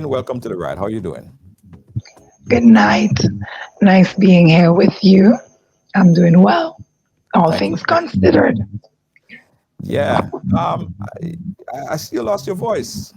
Charmaine, welcome to the ride. How are you doing? Good night. Nice being here with you. I'm doing well, all Thank you. things considered. Yeah. I see you lost your voice.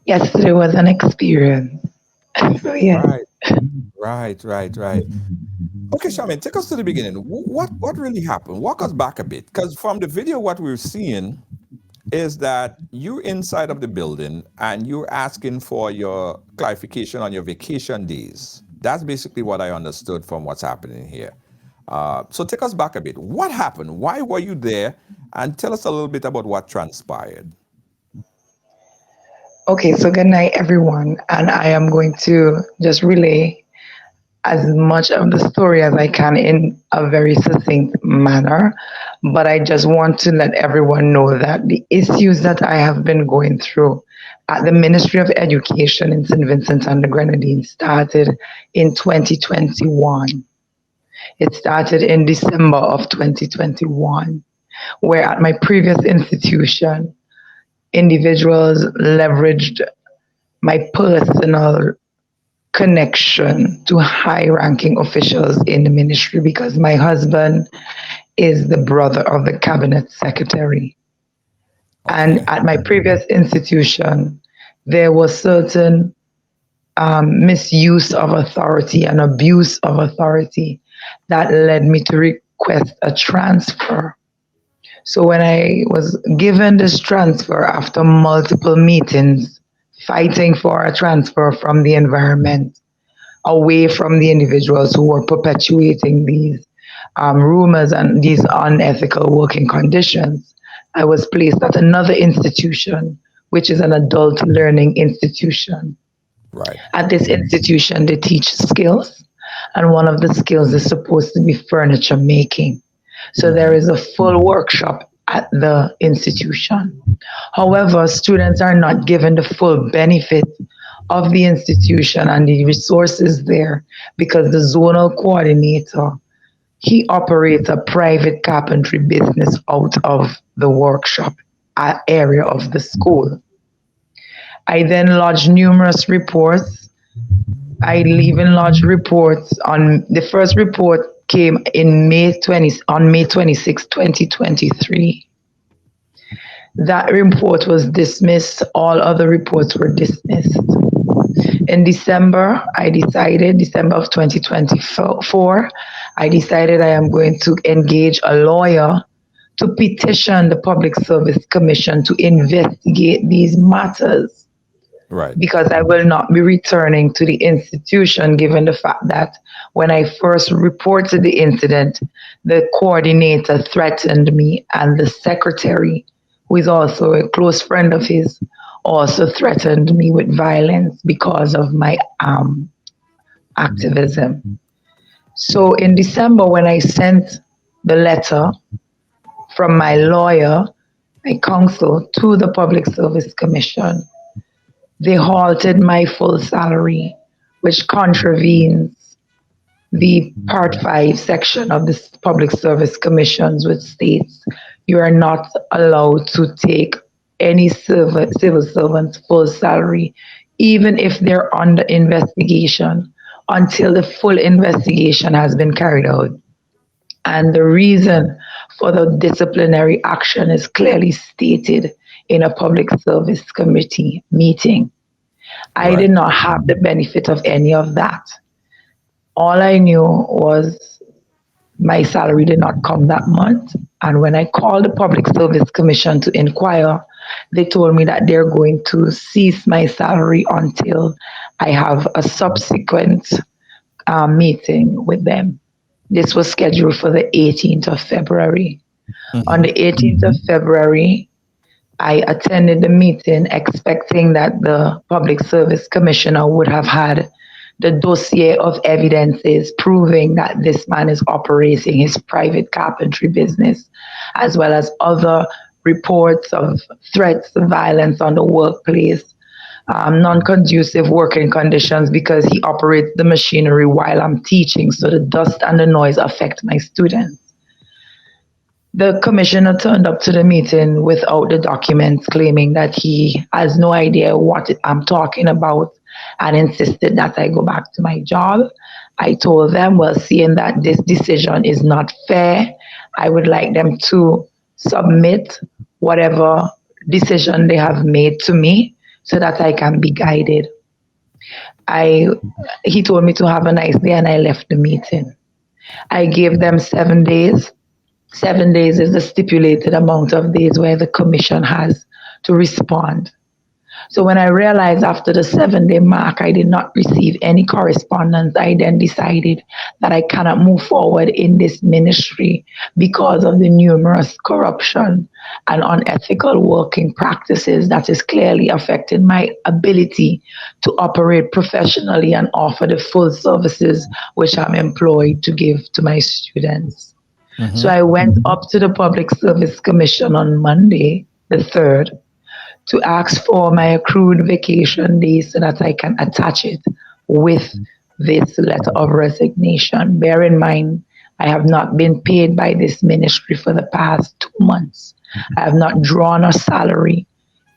Yesterday was an experience. So, yes. Right, right. Okay, Charmaine, take us to the beginning. What really happened? Walk us back a bit, because from the video, what we're seeing is that you're inside of the building and you're asking for your clarification on your vacation days. That's basically what I understood from what's happening here. So take us back a bit. What happened? Why were you there? And tell us a little bit about what transpired. Okay, so good night, everyone. And I am going to just relay as much of the story as I can in a very succinct manner. But I just want to let everyone know that the issues that I have been going through at the Ministry of Education in St. Vincent and the Grenadines started in 2021. It started in December of 2021, where at my previous institution, individuals leveraged my personal connection to high ranking officials in the ministry because my husband is the brother of the cabinet secretary. And Okay. at my previous institution, there was certain misuse of authority and abuse of authority that led me to request a transfer. So when I was given this transfer after multiple meetings, fighting for a transfer from the environment, away from the individuals who were perpetuating these rumors and these unethical working conditions, I was placed at another institution, which is an adult learning institution. Right. At this institution, they teach skills, and one of the skills is supposed to be furniture making. So there Hmm. is a full workshop at the institution. However, students are not given the full benefit of the institution and the resources there because the zonal coordinator, he operates a private carpentry business out of the workshop area of the school. I then lodged numerous reports. I even lodged reports on the first report came in May 26, 2023. That report was dismissed. All other reports were dismissed. In December of 2024, I decided I am going to engage a lawyer to petition the Public Service Commission to investigate these matters Right. because I will not be returning to the institution given the fact that when I first reported the incident, the coordinator threatened me and the secretary, who is also a close friend of his, also threatened me with violence because of my activism. So in December, when I sent the letter from my lawyer, my counsel, to the Public Service Commission, they halted my full salary, which contravenes the Part 5 section of the Public Service Commissions, which states you are not allowed to take any civil servant's full salary, even if they're under investigation, until the full investigation has been carried out. And the reason for the disciplinary action is clearly stated in a Public Service Committee meeting. I Right. did not have the benefit of any of that. All I knew was my salary did not come that month. And when I called the Public Service Commission to inquire, they told me that they're going to cease my salary until I have a subsequent meeting with them. This was scheduled for the 18th of February. On Hmm. the 18th of February, I attended the meeting expecting that the Public Service Commissioner would have had the dossier of evidences proving that this man is operating his private carpentry business, as well as other reports of threats of violence on the workplace, non conducive working conditions because he operates the machinery while I'm teaching, so the dust and the noise affect my students. The commissioner turned up to the meeting without the documents, claiming that he has no idea what I'm talking about and insisted that I go back to my job. I told them, well, seeing that this decision is not fair, I would like them to submit whatever decision they have made to me so that I can be guided. I He told me to have a nice day and I left the meeting. I gave them 7 days. 7 days is the stipulated amount of days where the commission has to respond. So when I realized after the 7 day mark I did not receive any correspondence, I then decided that I cannot move forward in this ministry because of the numerous corruption and unethical working practices that is clearly affecting my ability to operate professionally and offer the full services which I'm employed to give to my students. So Mm-hmm. I went up to the Public Service Commission on Monday, the 3rd, to ask for my accrued vacation days so that I can attach it with this letter of resignation. Bear in mind, I have not been paid by this ministry for the past 2 months. I have not drawn a salary,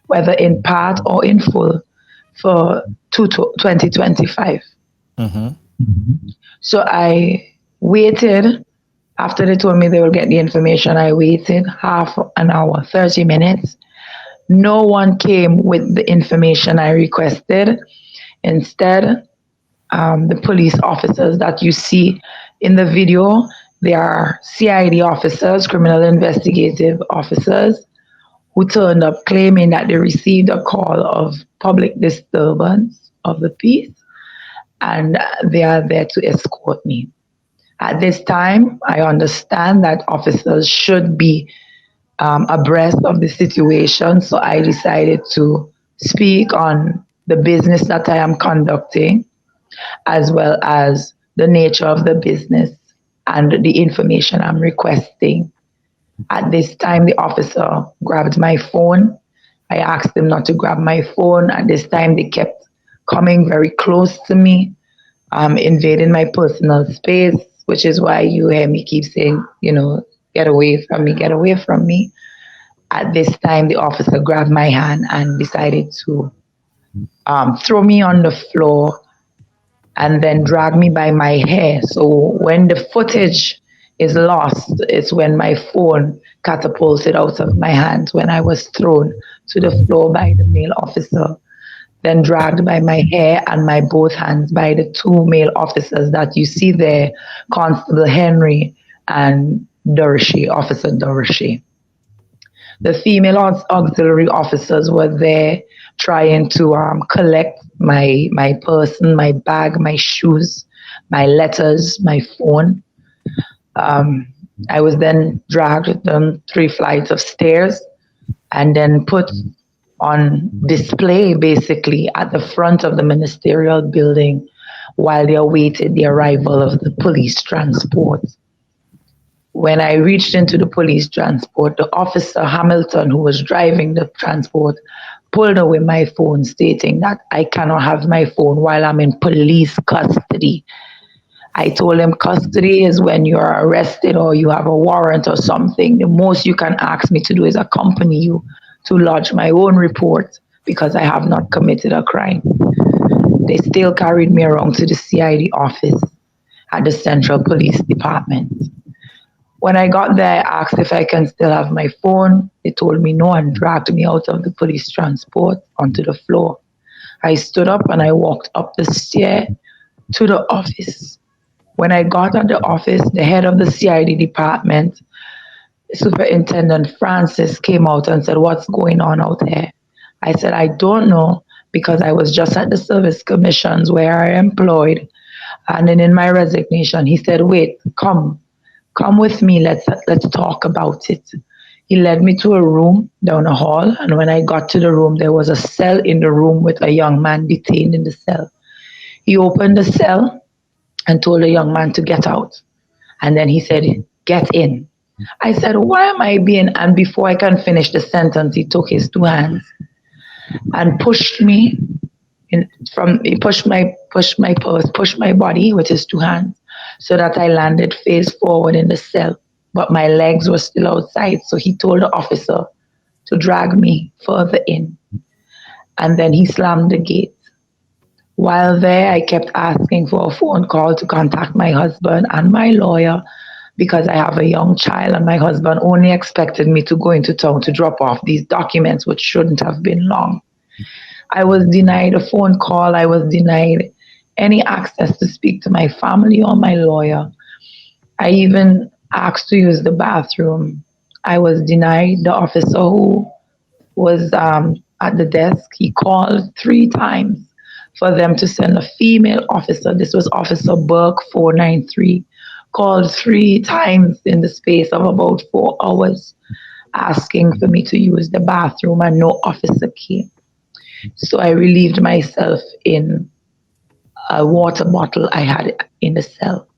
whether in part or in full, for 2025. Mm-hmm. So I waited. After they told me they will get the information, I waited half an hour, 30 minutes. No one came with the information I requested. Instead, the police officers that you see in the video, they are CID officers, criminal investigative officers, who turned up claiming that they received a call of public disturbance of the peace and they are there to escort me. At this time, I understand that officers should be abreast of the situation, so I decided to speak on the business that I am conducting, as well as the nature of the business and the information I'm requesting. At this time, the officer grabbed my phone. I asked them not to grab my phone. At this time, they kept coming very close to me, invading my personal space, which is why you hear me keep saying, get away from me, get away from me. At this time, the officer grabbed my hand and decided to throw me on the floor and then drag me by my hair. So when the footage is lost, it's when my phone catapulted out of my hands when I was thrown to the floor by the male officer, then dragged by my hair and my both hands by the two male officers that you see there, Constable Henry and Dorsey, Officer Dorsey. The female auxiliary officers were there trying to collect my person, my bag, my shoes, my letters, my phone. Um, I was then dragged down 3 flights of stairs and then put on display basically at the front of the ministerial building while they awaited the arrival of the police transport. When I reached into the police transport, the officer Hamilton, who was driving the transport, pulled away my phone, stating that I cannot have my phone while I'm in police custody. I told him custody is when you're arrested or you have a warrant or something. The most you can ask me to do is accompany you to lodge my own report because I have not committed a crime. They still carried me around to the CID office at the Central Police Department. When I got there, I asked if I can still have my phone. They told me no and dragged me out of the police transport onto the floor. I stood up and I walked up the stair to the office. When I got at the office, the head of the CID department, Superintendent Francis, came out and said, "What's going on out there?" I said, "I don't know because I was just at the service commissions where I employed." And then in my resignation, he said, "Wait, come with me. Let's talk about it." He led me to a room down a hall, and when I got to the room, there was a cell in the room with a young man detained in the cell. He opened the cell and told the young man to get out. And then he said, "Get in." I said, "Why am I being?" And before I can finish the sentence, he took his two hands and pushed me he pushed my body with his two hands so that I landed face forward in the cell. but my legs were still outside. So he told the officer to drag me further in, and then he slammed the gate. While there, I kept asking for a phone call to contact my husband and my lawyer because I have a young child, and my husband only expected me to go into town to drop off these documents, which shouldn't have been long. I was denied a phone call. I was denied any access to speak to my family or my lawyer. I even asked to use the bathroom. I was denied. The officer who was at the desk, he called 3 times for them to send a female officer. This was Officer Burke 493, called 3 times in the space of about 4 hours, asking for me to use the bathroom, and no officer came. So I relieved myself in a water bottle I had in the cell.